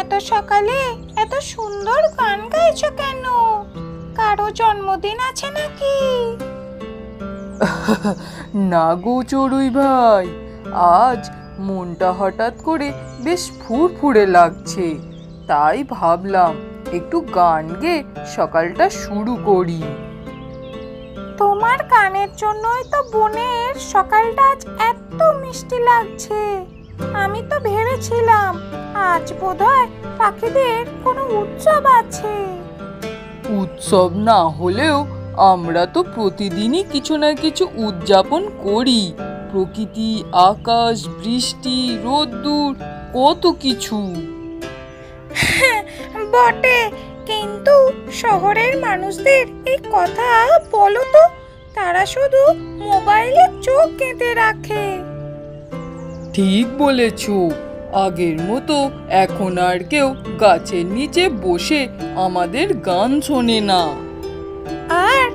এত সকালে এত সুন্দর গান গাইছো কেন? কারো জন্মদিন আছে নাকি? না গো চড়ুই ভাই, আজ মনটা হঠাৎ করে বেশ ফুরফুরে লাগছে, তাই ভাবলাম একটু গান গেয়ে সকালটা শুরু করি। তোমার গানের জন্যই তো বোনের সকালটা আজ এত মিষ্টি লাগছে। আমি তো ভেবেছিলাম আজ বোধহয় পাখিদের কোনো উৎসব আছে। উৎসব না হলেও আমরা তো প্রতিদিনই কিছু না কিছু উদযাপন করি। প্রকৃতি, আকাশ, বৃষ্টি, রোদ্দুর, কত কিছু। বটে, কিন্তু শহরের মানুষদের এই কথা বলো তো, তারা শুধু মোবাইলে চোখ গেঁথে রাখে। ঠিক বলেছ, আগের মতো এখন আর কেউ গাছের নিচে বসে আমাদের গান শোনে না। আর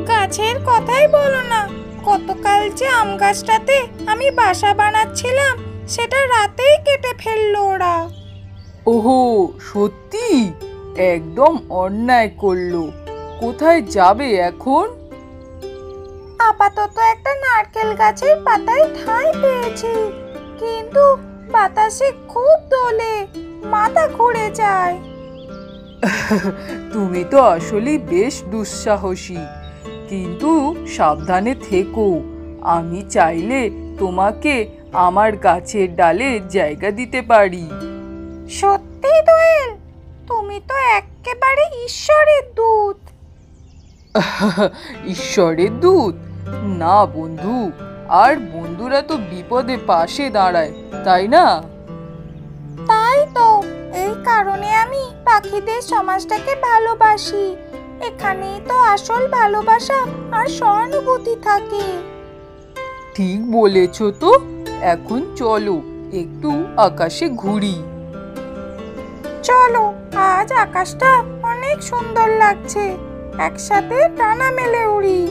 গাছের কথাই বলো না, গতকাল যে আম গাছটাতে আমি বাসা বানাচ্ছিলাম সেটা রাতেই কেটে ফেললো ওরা। ওহো, সত্যি? একদম অন্যায় করলো। কোথায় যাবে এখন? আপাতত একটা নারকেল গাছের পাতায় ঠাঁই পেয়েছি, কিন্তু বাতাসে খুব দোলে, মাথা ঘুরে যায়। তুমি তো আসলেই বেশ দুঃসাহসী, কিন্তু সাবধানে থেকো। আমি চাইলে তোমাকে আমার গাছের ডালে জায়গা দিতে পারি। সত্যি দোয়েল, তুমি তো একেবারে ঈশ্বরের দূত। ঈশ্বরের দূত না বন্ধু, আর বন্ধুরা তো বিপদে পাশে দাঁড়ায়, তাই না? তাই তো, এই কারণে আমি পাখিদের সমাজটাকে ভালোবাসি। এখানেই তো আসল ভালোবাসা আর সহানুভূতি থাকে। ঠিক বলেছ তো। এখন চলো একটু আকাশে ঘুরি। চলো, আজ আকাশটা অনেক সুন্দর লাগছে, একসাথে ডানা মেলে উড়ি।